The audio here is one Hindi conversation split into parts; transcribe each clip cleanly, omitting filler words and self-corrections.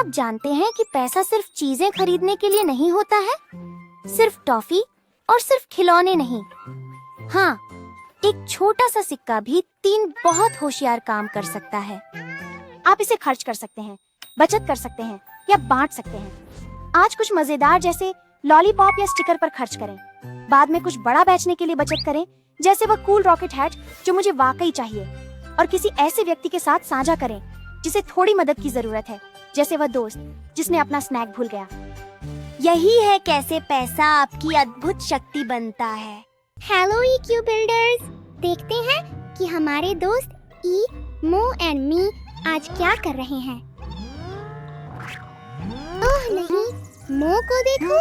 आप जानते हैं कि पैसा सिर्फ चीजें खरीदने के लिए नहीं होता है? सिर्फ टॉफी और सिर्फ खिलौने नहीं। हाँ, एक छोटा सा सिक्का भी 3 बहुत होशियार काम कर सकता है। आप इसे खर्च कर सकते हैं, बचत कर सकते हैं या बांट सकते हैं। आज कुछ मजेदार जैसे लॉलीपॉप या स्टिकर पर खर्च करें। बाद में कुछ बड़ा बेचने के लिए बचत करें, जैसे वह कूल रॉकेट हैट जो मुझे वाकई चाहिए, और किसी ऐसे व्यक्ति के साथ साझा करें जिसे थोड़ी मदद की जरूरत है, जैसे वह दोस्त जिसने अपना स्नैक भूल गया। यही है कैसे पैसा आपकी अद्भुत शक्ति बनता है। हेलो EQ बिल्डर्स, देखते हैं कि हमारे दोस्त ई, मो एंड मी आज क्या कर रहे हैं। ओह नहीं, मो को देखो,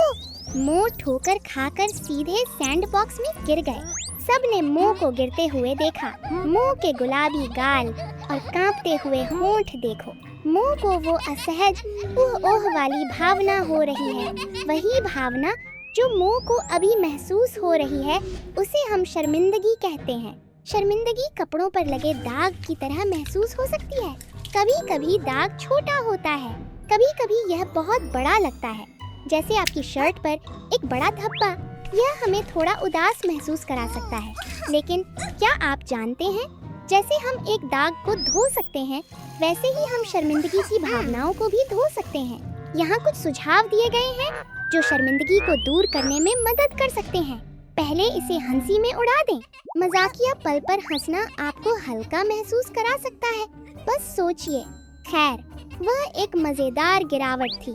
मो ठोकर खाकर सीधे सैंडबॉक्स में गिर गए। सबने मो को गिरते हुए देखा। मो के गुलाबी गाल और कांपते हुए होंठ देखो। मो को वो असहज ओह वाली भावना हो रही है। वही भावना जो मो को अभी महसूस हो रही है, उसे हम शर्मिंदगी कहते हैं। शर्मिंदगी कपड़ों पर लगे दाग की तरह महसूस हो सकती है। कभी कभी दाग छोटा होता है, कभी कभी यह बहुत बड़ा लगता है, जैसे आपकी शर्ट पर एक बड़ा धब्बा। यह हमें थोड़ा उदास महसूस करा सकता है, लेकिन क्या आप जानते हैं, जैसे हम एक दाग को धो सकते हैं, वैसे ही हम शर्मिंदगी की भावनाओं को भी धो सकते हैं। यहाँ कुछ सुझाव दिए गए हैं जो शर्मिंदगी को दूर करने में मदद कर सकते हैं। पहले इसे हंसी में उड़ा दें। मजाकिया पल पर हंसना आपको हल्का महसूस करा सकता है। बस सोचिए। खैर, वह एक मजेदार गिरावट थी,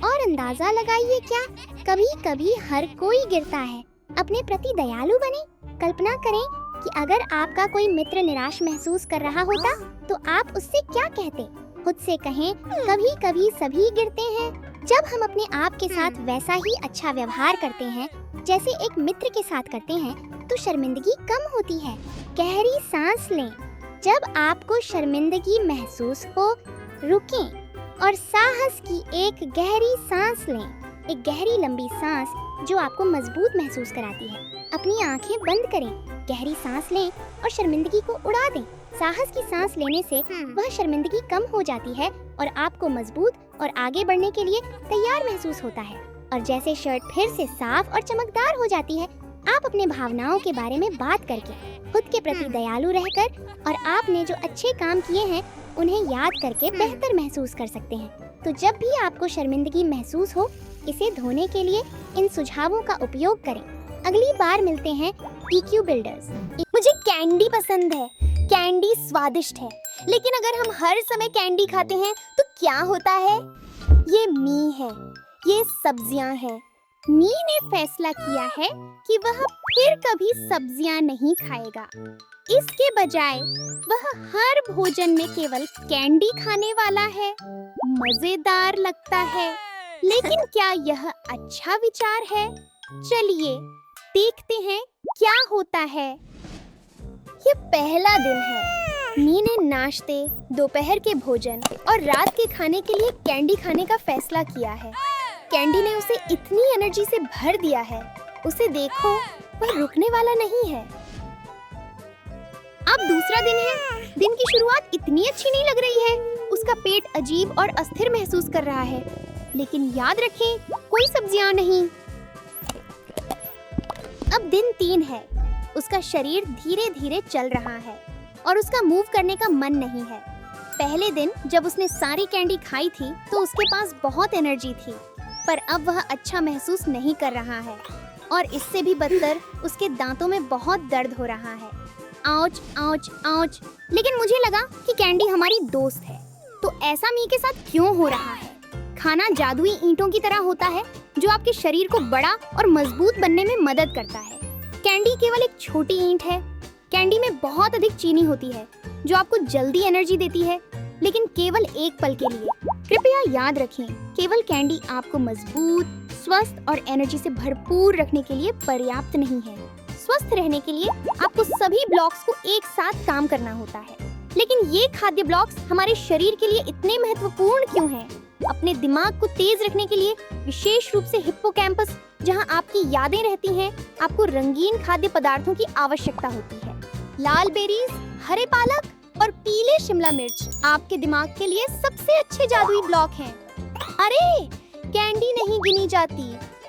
और अंदाजा लगाइए क्या, कभी कभी हर कोई गिरता है। अपने प्रति दयालु बने। कल्पना करें कि अगर आपका कोई मित्र निराश महसूस कर रहा होता तो आप उससे क्या कहते। खुद से कहें, कभी कभी सभी गिरते हैं। जब हम अपने आप के साथ वैसा ही अच्छा व्यवहार करते हैं जैसे एक मित्र के साथ करते हैं, तो शर्मिंदगी कम होती है। गहरी सांस लें। जब आपको शर्मिंदगी महसूस हो, रुकें और साहस की एक गहरी सांस लें। एक गहरी लंबी सांस जो आपको मजबूत महसूस कराती है। अपनी आंखें बंद करें, गहरी सांस लें और शर्मिंदगी को उड़ा दें। साहस की सांस लेने से वह शर्मिंदगी कम हो जाती है और आपको मजबूत और आगे बढ़ने के लिए तैयार महसूस होता है। और जैसे शर्ट फिर से साफ और चमकदार हो जाती है, आप अपने भावनाओं के बारे में बात करके, खुद के प्रति दयालु रहकर और आपने जो अच्छे काम किए हैं उन्हें याद करके बेहतर महसूस कर सकते हैं। तो जब भी आपको शर्मिंदगी महसूस हो, इसे धोने के लिए इन सुझावों का उपयोग करें। अगली बार मिलते हैं EQ बिल्डर्स। मुझे कैंडी पसंद है। कैंडी स्वादिष्ट है, लेकिन अगर हम हर समय कैंडी खाते हैं तो क्या होता है? ये मी है, ये सब्जियां हैं। मी ने फैसला किया है कि वह फिर कभी सब्जियां नहीं खाएगा। इसके बजाय वह हर भोजन में केवल कैंडी खाने वाला है। मजेदार लगता है, लेकिन क्या यह अच्छा विचार है? चलिए देखते हैं क्या होता है। ये पहला दिन है। मी ने नाश्ते, दोपहर के भोजन और रात के खाने के लिए कैंडी खाने का फैसला किया है। कैंडी ने उसे इतनी एनर्जी से भर दिया है। उसे देखो, वह रुकने वाला नहीं है। अब दूसरा दिन है। दिन की शुरुआत इतनी अच्छी नहीं लग रही है। उसका पेट अजीब और अस्थिर महसूस कर रहा है, लेकिन याद रखें, कोई सब्जियां नहीं। अब दिन 3 है। उसका शरीर धीरे धीरे चल रहा है और उसका मूव करने का मन नहीं है। पहले दिन जब उसने सारी कैंडी खाई थी तो उसके पास बहुत एनर्जी थी, पर अब वह अच्छा महसूस नहीं कर रहा है और इससे भी बदतर उसके दांतों में बहुत दर्द हो रहा है। Ouch ouch ouch. लेकिन मुझे लगा कि कैंडी हमारी दोस्त है, तो ऐसा मी के साथ क्यों हो रहा है? खाना जादुई ईंटों की तरह होता है जो आपके शरीर को बड़ा और मजबूत बनने में मदद करता है। कैंडी केवल एक छोटी ईंट है। कैंडी में बहुत अधिक चीनी होती है जो आपको जल्दी एनर्जी देती है, लेकिन केवल एक पल के लिए। कृपया याद रखें, केवल कैंडी आपको मजबूत, स्वस्थ और एनर्जी से भरपूर रखने के लिए पर्याप्त नहीं है। स्वस्थ रहने के लिए आपको सभी ब्लॉक्स को एक साथ काम करना होता है। लेकिन ये खाद्य ब्लॉक्स हमारे शरीर के लिए इतने महत्वपूर्ण क्यों हैं? अपने दिमाग को तेज रखने के लिए, विशेष रूप से हिप्पोकैम्पस, जहां आपकी यादें रहती हैं, आपको रंगीन खाद्य पदार्थों की आवश्यकता होती है। लाल बेरीज, हरे पालक और पीले शिमला मिर्च आपके दिमाग के लिए सबसे अच्छे जादुई ब्लॉक हैं। अरे, कैंडी नहीं गिनी जाती।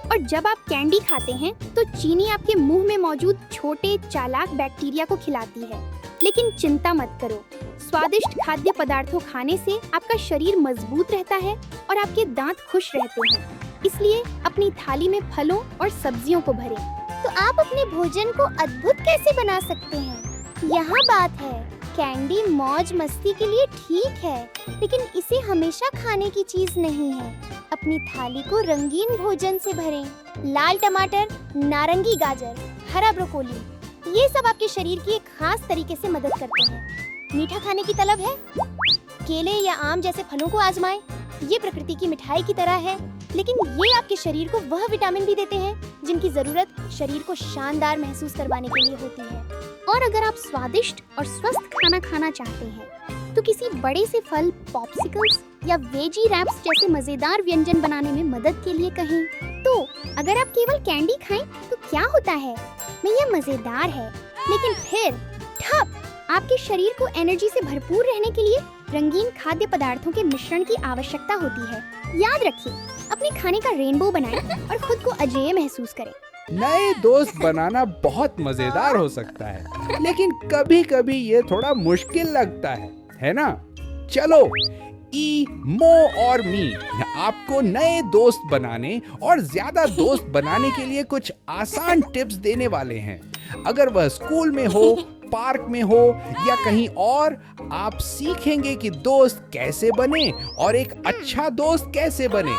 और जब आप कैंडी खाते हैं तो चीनी आपके मुंह में मौजूद छोटे चालाक बैक्टीरिया को खिलाती है। लेकिन चिंता मत करो, स्वादिष्ट खाद्य पदार्थों खाने से आपका शरीर मजबूत रहता है और आपके दांत खुश रहते हैं। इसलिए अपनी थाली में फलों और सब्जियों को भरें। तो आप अपने भोजन को अद्भुत कैसे बना सकते हैं? यहाँ बात है, कैंडी मौज मस्ती के लिए ठीक है, लेकिन इसे हमेशा खाने की चीज नहीं है। अपनी थाली को रंगीन भोजन से भरें। लाल टमाटर, नारंगी गाजर, हरा ब्रोकोली, ये सब आपके शरीर की एक खास तरीके से मदद करते हैं। मीठा खाने की तलब है? केले या आम जैसे फलों को आजमाएं। ये प्रकृति की मिठाई की तरह है, लेकिन ये आपके शरीर को वह विटामिन भी देते हैं जिनकी जरूरत शरीर को शानदार महसूस करवाने के लिए होती है। और अगर आप स्वादिष्ट और स्वस्थ खाना खाना चाहते हैं तो किसी बड़े से फल, पॉप्सिकल्स या वेजी रैप्स जैसे मजेदार व्यंजन बनाने में मदद के लिए कहें। तो अगर आप केवल कैंडी खाएं तो क्या होता है? में यह मजेदार है, लेकिन फिर ठप, आपके शरीर को एनर्जी से भरपूर रहने के लिए रंगीन खाद्य पदार्थों के मिश्रण की आवश्यकता होती है। याद रखिए, अपने खाने का रेनबो बनाएं और खुद को अजेय महसूस करें। नए दोस्त बनाना बहुत मजेदार हो सकता है, लेकिन कभी-कभी ये थोड़ा मुश्किल लगता है ना? चलो, ई, मो और मी आपको नए दोस्त बनाने और ज्यादा दोस्त बनाने के लिए कुछ आसान टिप्स देने वाले हैं। अगर वह स्कूल में हो, पार्क में हो या कहीं और, आप सीखेंगे कि दोस्त कैसे बने और एक अच्छा दोस्त कैसे बने।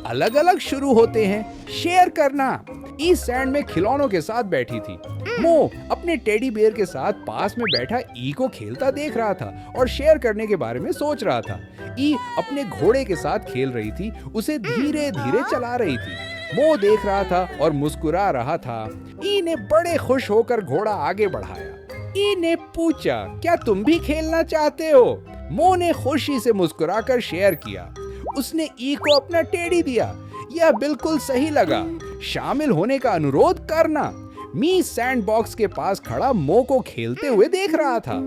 अलग अलग शुरू होते हैं। शेयर करना। ई सैंड में खिलौनों के साथ बैठी थी। मो अपने टेडी बेयर के साथ पास में बैठा ई को खेलता देख रहा था और शेयर करने के बारे में सोच रहा था। ई अपने घोड़े के साथ खेल रही थी, उसे धीरे धीरे चला रही थी। मो देख रहा था और मुस्कुरा रहा था। ई ने बड़े खुश होकर घोड़ा आगे बढ़ाया। ई ने पूछा, क्या तुम भी खेलना चाहते हो? मो ने खुशी से मुस्कुराकर शेयर किया। उसने ई को अपना टेडी दिया। यह बिल्कुल सही लगा। शामिल होने का अनुरोध करना। मी सैंडबॉक्स के पास खड़ा मो को खेलते हुए देख रहा था।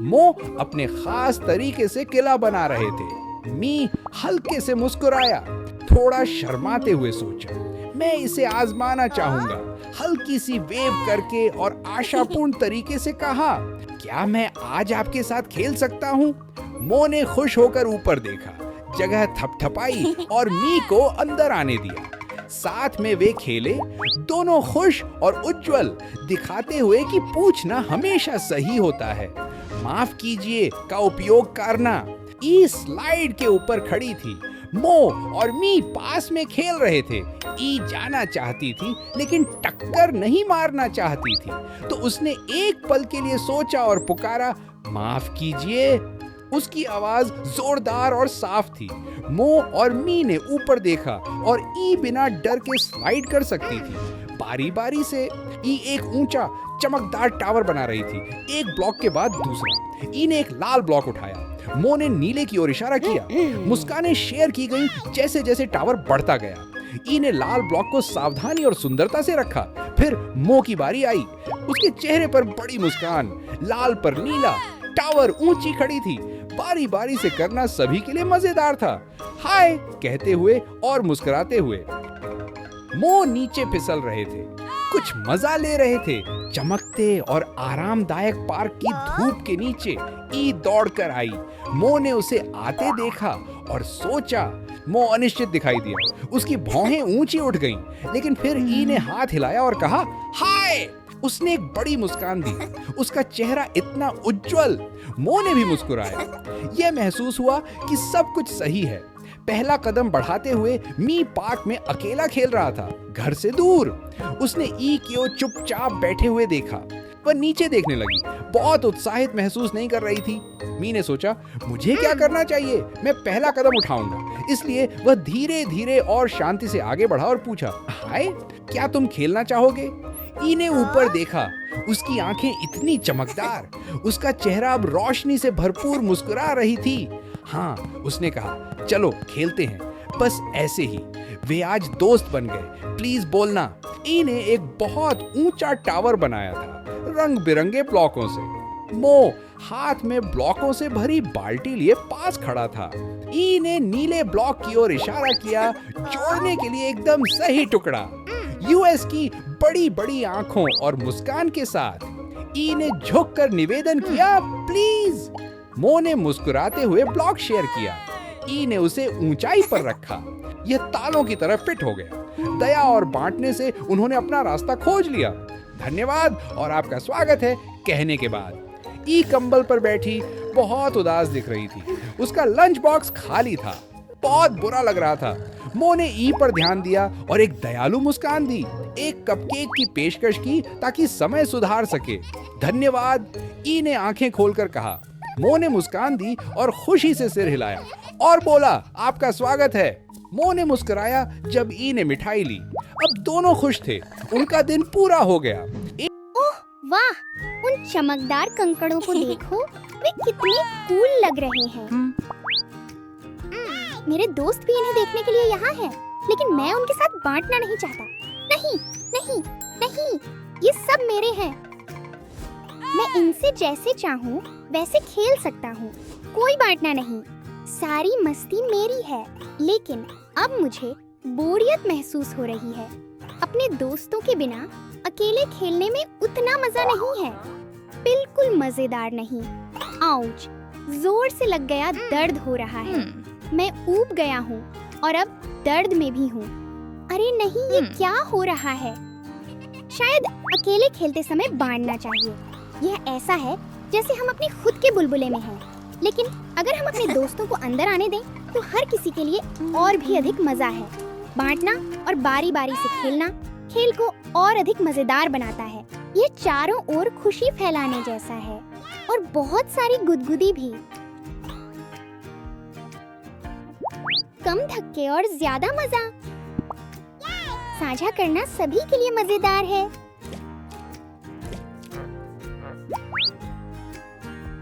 मो अपने खास तरीके से किला बना रहे थे। मी हल्के से मुस्कुराया, थोड़ा शर्माते हुए सोचा, मैं इसे आजमाना चाहूंगा। हल्की सी वेव करके और आशापूर्ण तरीके से कहा, क्या मैं आज आपके साथ खेल सकता हूँ? मो ने खुश होकर ऊपर देखा, जगह थपथपाई और मी को अंदर आने दिया। साथ में वे खेले, दोनों खुश और उज्जवल, दिखाते हुए कि पूछना हमेशा सही होता है। माफ कीजिए का उपयोग करना। ई स्लाइड के ऊपर खड़ी थी। मो और मी पास में खेल रहे थे। ई जाना चाहती थी लेकिन टक्कर नहीं मारना चाहती थी, तो उसने एक पल के लिए सोचा और पुकारा, माफ कीजिए। उसकी आवाज जोरदार और साफ थी। मो और मी ने ऊपर देखा और ई बिना डर के स्लाइड कर सकती थी। बारी बारी से ई एक ऊंचा चमकदार टावर बना रही थी, एक ब्लॉक के बाद दूसरा। ई ने एक लाल ब्लॉक उठाया। मो ने नीले की ओर इशारा किया। मुस्कानें शेयर की गई जैसे जैसे टावर बढ़ता गया। ई ने लाल ब्लॉक को सावधानी और सुंदरता से रखा। फिर मो की बारी आई। उसके चेहरे पर बड़ी मुस्कान, लाल पर नीला, टावर ऊंची खड़ी थी। बारी बारी से करना सभी के लिए मजेदार था। हाय कहते हुए और मुस्कुराते हुए मो नीचे फिसल रहे थे, कुछ मजा ले रहे थे। चमकते और आरामदायक पार्क की धूप के नीचे ई दौड़कर आई। मो ने उसे आते देखा और सोचा। मो अनिश्चित दिखाई दिया। उसकी भौहें ऊंची उठ गईं, लेकिन फिर ई ने हाथ हिलाया और कहा, हाय। उसने एक बड़ी मुस्कान दी। उसका चेहरा इतना उज्जवल। मो ने भी मुस्कुराया। यह महसूस हुआ कि सब कुछ सही है। पहला कदम बढ़ाते हुए मी पार्क में अकेला खेल रहा था, घर से दूर। उसने ई की ओर चुपचाप बैठे हुए देखा। वह नीचे देखने लगी, बहुत उत्साहित महसूस नहीं कर रही थी। मी ने सोचा, मुझे क्या करना चाहिए? मैं पहला कदम उठाऊंगा। इसलिए वह धीरे धीरे और शांति से आगे बढ़ा और पूछा, हाय, क्या तुम खेलना चाहोगे? ई ने ऊपर देखा। उसकी आंखें इतनी चमकदार, उसका चेहरा अब रोशनी से भरपूर मुस्कुरा रही थी। हाँ, उसने कहा, चलो खेलते हैं, बस ऐसे ही। वे आज दोस्त बन गए। प्लीज बोलना। ई ने एक बहुत ऊंचा टावर बनाया था, रंग बिरंगे ब्लॉकों से। मो हाथ में ब्लॉकों से भरी बाल्टी लिए पास खड़ा था। ई ने नीले ब्लॉक की ओर इशारा किया, जोड़ने के लिए एकदम सही टुकड़ा। यूएस की बड़ी बड़ी आंखों और मुस्कान के साथ ई ने झुककर निवेदन किया, प्लीज। मो ने मुस्कुराते हुए ब्लॉक शेयर किया। ई ने उसे ऊंचाई पर रखा। यह तालों की तरह फिट हो गया। दया और बांटने से उन्होंने अपना रास्ता खोज लिया। धन्यवाद और आपका स्वागत है कहने के बाद ई कंबल पर बैठी बहुत उदास दिख रही थी। उसका लंच बॉक्स खाली था। बहुत बुरा लग रहा था। मो ने ई पर ध्यान दिया और एक दयालु मुस्कान दी। एक कपकेक की पेशकश की ताकि समय सुधार सके। धन्यवाद, ई ने आंखें खोलकर कहा। मो ने मुस्कान दी और खुशी से सिर हिलाया और बोला, आपका स्वागत है। मो ने मुस्कुराया जब ई ने मिठाई ली। अब दोनों खुश थे। उनका दिन पूरा हो गया। ओह वाह, उन चमकदार कंकड़ों को देखो, वे कितने कूल लग रहे हैं। मेरे दोस्त भी इन्हें देखने के लिए यहाँ हैं, लेकिन मैं उनके साथ बांटना नहीं चाहता। नहीं, नहीं, नहीं, ये सब मेरे हैं। मैं इनसे जैसे चाहूँ वैसे खेल सकता हूँ। कोई बांटना नहीं। सारी मस्ती मेरी है। लेकिन अब मुझे बोरियत महसूस हो रही है। अपने दोस्तों के बिना अकेले खेलने में उतना मजा नहीं है। बिल्कुल मजेदार नहीं। आउच, जोर से लग गया, दर्द हो रहा है। मैं ऊब गया हूँ और अब दर्द में भी हूँ। अरे नहीं, ये क्या हो रहा है? शायद अकेले खेलते समय बांटना चाहिए। यह ऐसा है जैसे हम अपने खुद के बुलबुले में हैं। लेकिन अगर हम अपने दोस्तों को अंदर आने दें तो हर किसी के लिए और भी अधिक मजा है। बांटना और बारी बारी से खेलना खेल को और अधिक मजेदार बनाता है। ये चारों ओर खुशी फैलाने जैसा है और बहुत सारी गुदगुदी भी। कम धक्के और ज्यादा मजा। साझा करना सभी के लिए मजेदार है।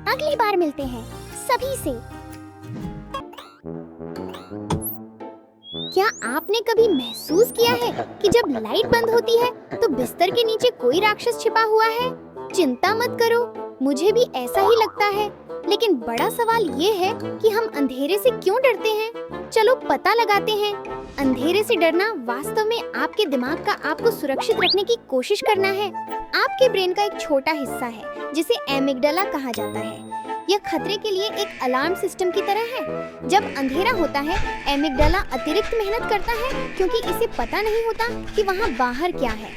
अगली बार मिलते हैं सभी से। क्या आपने कभी महसूस किया है कि जब लाइट बंद होती है तो बिस्तर के नीचे कोई राक्षस छिपा हुआ है? चिंता मत करो, मुझे भी ऐसा ही लगता है। लेकिन बड़ा सवाल ये है कि हम अंधेरे से क्यों डरते हैं? चलो पता लगाते हैं। अंधेरे से डरना वास्तव में आपके दिमाग का आपको सुरक्षित रखने की कोशिश करना है। आपके ब्रेन का एक छोटा हिस्सा है जिसे एमिगडाला कहा जाता है। यह खतरे के लिए एक अलार्म सिस्टम की तरह है। जब अंधेरा होता है, एमिगडाला अतिरिक्त मेहनत करता है क्योंकि इसे पता नहीं होता कि वहाँ बाहर क्या है।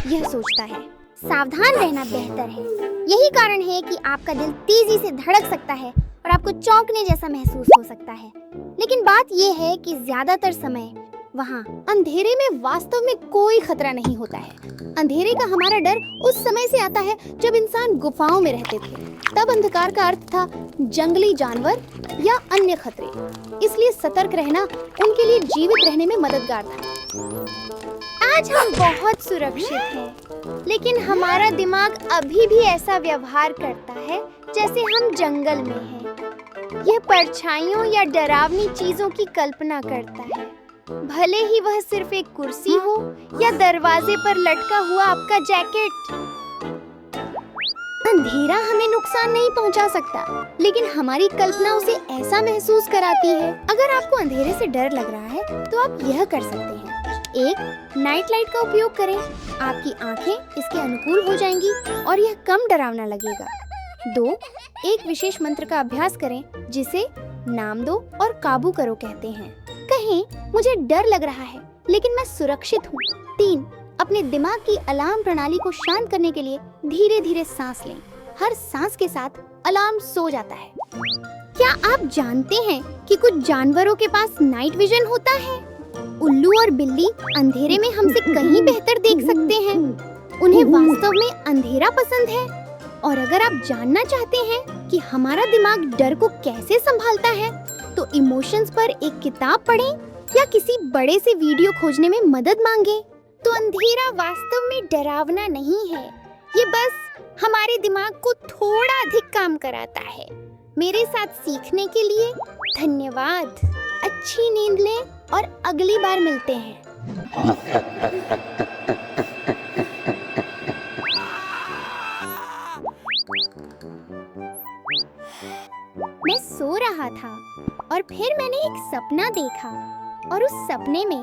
यह सोचता है, सावधान रहना बेहतर है। यही कारण है कि आपका दिल तेजी से धड़क सकता है और आपको चौंकने जैसा महसूस हो सकता है। लेकिन बात यह है कि ज्यादातर समय वहाँ अंधेरे में वास्तव में कोई खतरा नहीं होता है। अंधेरे का हमारा डर उस समय से आता है जब इंसान गुफाओं में रहते थे। तब अंधकार का अर्थ था जंगली जानवर या अन्य खतरे। इसलिए सतर्क रहना उनके लिए जीवित रहने में मददगार था। आज हम बहुत सुरक्षित हैं, लेकिन हमारा दिमाग अभी भी ऐसा व्यवहार करता है जैसे हम जंगल में हैं। यह परछाइयों या डरावनी चीजों की कल्पना करता है, भले ही वह सिर्फ एक कुर्सी हो या दरवाजे पर लटका हुआ आपका जैकेट। अंधेरा हमें नुकसान नहीं पहुंचा सकता, लेकिन हमारी कल्पना उसे ऐसा महसूस कराती है। अगर आपको अंधेरे से डर लग रहा है तो आप यह कर सकते हैं। 1. नाइट लाइट का उपयोग करें। आपकी आंखें इसके अनुकूल हो जाएंगी और यह कम डरावना लगेगा। 2. एक विशेष मंत्र का अभ्यास करें जिसे नाम दो और काबू करो कहते हैं। कहें, मुझे डर लग रहा है लेकिन मैं सुरक्षित हूँ। 3. अपने दिमाग की अलार्म प्रणाली को शांत करने के लिए धीरे धीरे सांस लें। हर सांस के साथ अलार्म सो जाता है। क्या आप जानते हैं कि कुछ जानवरों के पास नाइट विजन होता है? उल्लू और बिल्ली अंधेरे में हमसे कहीं बेहतर देख सकते हैं। उन्हें वास्तव में अंधेरा पसंद है। और अगर आप जानना चाहते हैं कि हमारा दिमाग डर को कैसे संभालता है, तो इमोशंस पर एक किताब पढ़ें या किसी बड़े से वीडियो खोजने में मदद मांगे। तो अंधेरा वास्तव में डरावना नहीं है, ये बस हमारे दिमाग को थोड़ा अधिक काम कराता है। मेरे साथ सीखने के लिए धन्यवाद। अच्छी नींद लें और अगली बार मिलते हैं। फिर मैंने एक सपना देखा और उस सपने में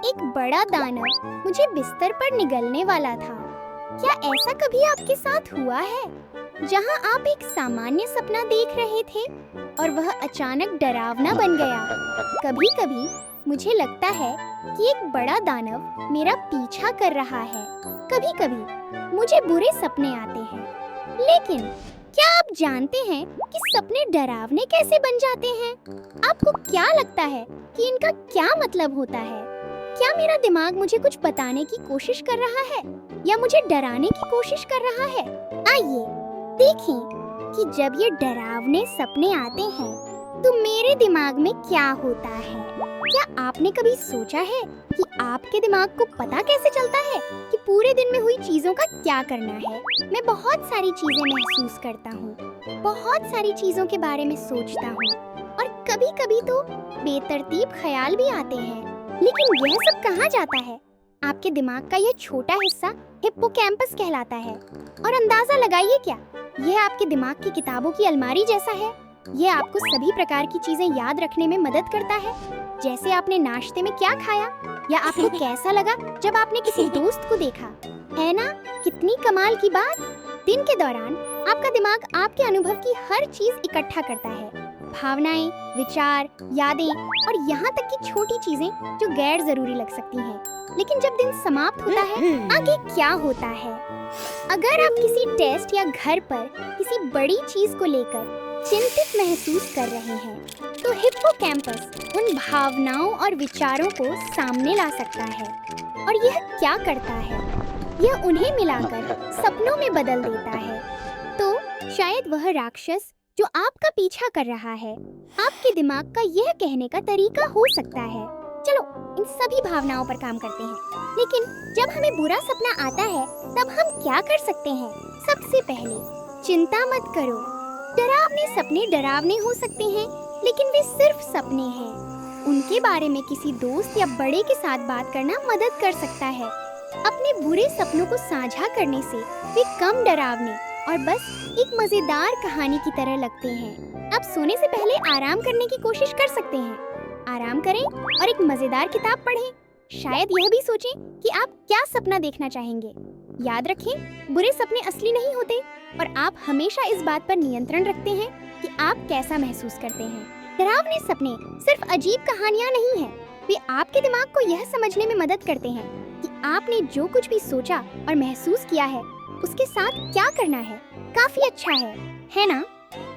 एक बड़ा दानव मुझे बिस्तर पर निगलने वाला था। क्या ऐसा कभी आपके साथ हुआ है जहां आप एक सामान्य सपना देख रहे थे और वह अचानक डरावना बन गया? कभी-कभी मुझे लगता है कि एक बड़ा दानव मेरा पीछा कर रहा है। कभी-कभी मुझे बुरे सपने आते हैं, लेकिन क्या आप जानते हैं कि सपने डरावने कैसे बन जाते हैं? आपको क्या लगता है कि इनका क्या मतलब होता है? क्या मेरा दिमाग मुझे कुछ बताने की कोशिश कर रहा है या मुझे डराने की कोशिश कर रहा है? आइए देखें कि जब ये डरावने सपने आते हैं तो मेरे दिमाग में क्या होता है। क्या आपने कभी सोचा है कि आपके दिमाग को पता कैसे चलता है कि पूरे दिन में हुई चीजों का क्या करना है? मैं बहुत सारी चीजें महसूस करता हूँ, बहुत सारी चीजों के बारे में सोचता हूँ और कभी-कभी तो बेतरतीब ख्याल भी आते हैं। लेकिन यह सब कहाँ जाता है? आपके दिमाग का यह छोटा हिस्सा हिप्पोकैम्पस कहलाता है। और अंदाजा लगाइए क्या, यह आपके दिमाग की किताबों की अलमारी जैसा है। यह आपको सभी प्रकार की चीजें याद रखने में मदद करता है, जैसे आपने नाश्ते में क्या खाया या आपको कैसा लगा जब आपने किसी दोस्त को देखा। है ना कितनी कमाल की बात? दिन के दौरान आपका दिमाग आपके अनुभव की हर चीज इकट्ठा करता है, भावनाएं, विचार, यादें और यहाँ तक कि छोटी चीजें जो गैर जरूरी लग सकती हैं। लेकिन जब दिन समाप्त होता है, आगे क्या होता है? अगर आप किसी टेस्ट या घर पर किसी बड़ी चीज को लेकर चिंतित महसूस कर रहे हैं, तो हिप्पोकैम्पस उन भावनाओं और विचारों को सामने ला सकता है। और यह क्या करता है? यह उन्हें मिलाकर सपनों में बदल देता है। तो शायद वह राक्षस जो आपका पीछा कर रहा है, आपके दिमाग का यह कहने का तरीका हो सकता है। चलो इन सभी भावनाओं पर काम करते हैं। लेकिन जब हमें बुरा सपना आता है, तब हम क्या कर सकते हैं? सबसे पहले चिंता मत करो। डरावने सपने डरावने हो सकते हैं, लेकिन वे सिर्फ सपने हैं। उनके बारे में किसी दोस्त या बड़े के साथ बात करना मदद कर सकता है। अपने बुरे सपनों को साझा करने से वे कम डरावने और बस एक मजेदार कहानी की तरह लगते हैं। आप सोने से पहले आराम करने की कोशिश कर सकते हैं। आराम करें और एक मजेदार किताब पढ़ें। शायद यह भी सोचें कि आप क्या सपना देखना चाहेंगे। याद रखें, बुरे सपने असली नहीं होते और आप हमेशा इस बात पर नियंत्रण रखते हैं कि आप कैसा महसूस करते हैं। डरावने सपने सिर्फ अजीब कहानियां नहीं हैं, वे आपके दिमाग को यह समझने में मदद करते हैं कि आपने जो कुछ भी सोचा और महसूस किया है, उसके साथ क्या करना है। काफी अच्छा है ना?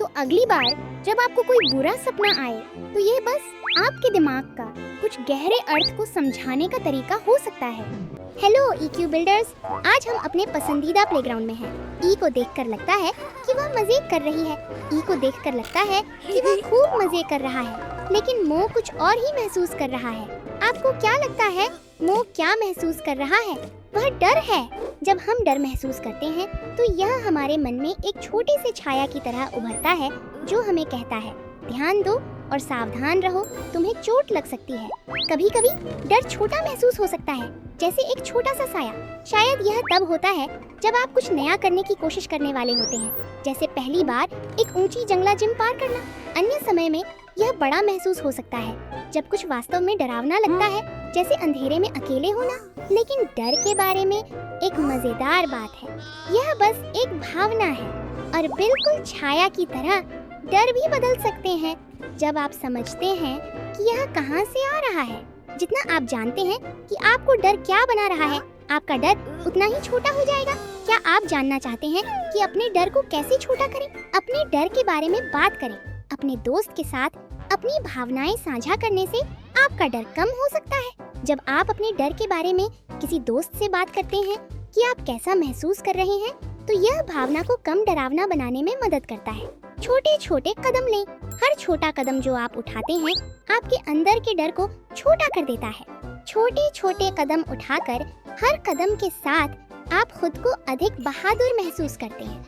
तो अगली बार जब आपको कोई बुरा सपना आए, तो यह बस आपके दिमाग का कुछ गहरे अर्थ को समझाने का तरीका हो सकता है। हेलो EQ बिल्डर्स, आज हम अपने पसंदीदा प्लेग्राउंड में हैं। ई को देखकर लगता है कि वह मजे कर रही है। ई को देखकर लगता है कि वह खूब मजे कर रहा है, लेकिन मो कुछ और ही महसूस कर रहा है। आपको क्या लगता है मो क्या महसूस कर रहा है? वह डर है। जब हम डर महसूस करते हैं, तो यह हमारे मन में एक छोटी सी छाया की तरह उभरता है जो हमें कहता है, ध्यान दो और सावधान रहो, तुम्हें चोट लग सकती है। कभी-कभी डर छोटा महसूस हो सकता है, जैसे एक छोटा सा साया। शायद यह तब होता है जब आप कुछ नया करने की कोशिश करने वाले होते हैं, जैसे पहली बार एक ऊंची जंगला जिम पार करना। अन्य समय में यह बड़ा महसूस हो सकता है जब कुछ वास्तव में डरावना लगता है, जैसे अंधेरे में अकेले होना। लेकिन डर के बारे में एक मजेदार बात है, यह बस एक भावना है और बिल्कुल छाया की तरह डर भी बदल सकते हैं जब आप समझते हैं कि यह कहां से आ रहा है। जितना आप जानते हैं कि आपको डर क्या बना रहा है, आपका डर उतना ही छोटा हो जाएगा। क्या आप जानना चाहते हैं कि अपने डर को कैसे छोटा करें? अपने डर के बारे में बात करें। अपने दोस्त के साथ अपनी भावनाएं साझा करने से आपका डर कम हो सकता है। जब आप अपने डर के बारे में किसी दोस्त से बात करते हैं कि आप कैसा महसूस कर रहे हैं, तो यह भावना को कम डरावना बनाने में मदद करता है। छोटे छोटे कदम लें। हर छोटा कदम जो आप उठाते हैं, आपके अंदर के डर को छोटा कर देता है। छोटे छोटे कदम उठाकर हर कदम के साथ आप खुद को अधिक बहादुर महसूस करते हैं।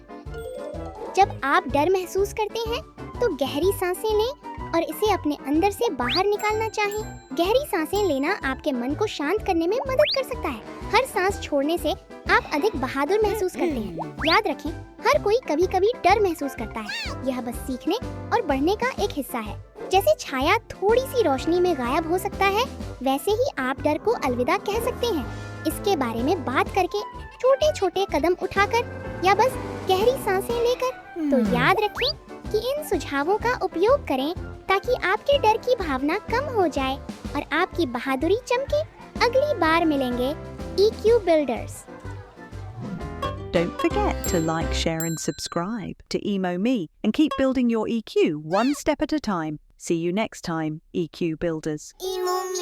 जब आप डर महसूस करते हैं, तो गहरी सांसें लें और इसे अपने अंदर से बाहर निकालना चाहें। गहरी सांसें लेना आपके मन को शांत करने में मदद कर सकता है। हर सांस छोड़ने से आप अधिक बहादुर महसूस करते हैं। याद रखें, हर कोई कभी कभी डर महसूस करता है। यह बस सीखने और बढ़ने का एक हिस्सा है। जैसे छाया थोड़ी सी रोशनी में गायब हो सकता है, वैसे ही आप डर को अलविदा कह सकते हैं। इसके बारे में बात करके, छोटे छोटे कदम उठाकर या बस गहरी सांसें लेकर। तो याद रखें कि इन सुझावों का उपयोग करें ताकि आपके डर की भावना कम हो जाए और आपकी बहादुरी चमके। अगली बार मिलेंगे EQ Builders। Don't forget to like, share and subscribe to Emo Me and keep building your EQ one step at a time. See you next time, EQ Builders. Emo Me।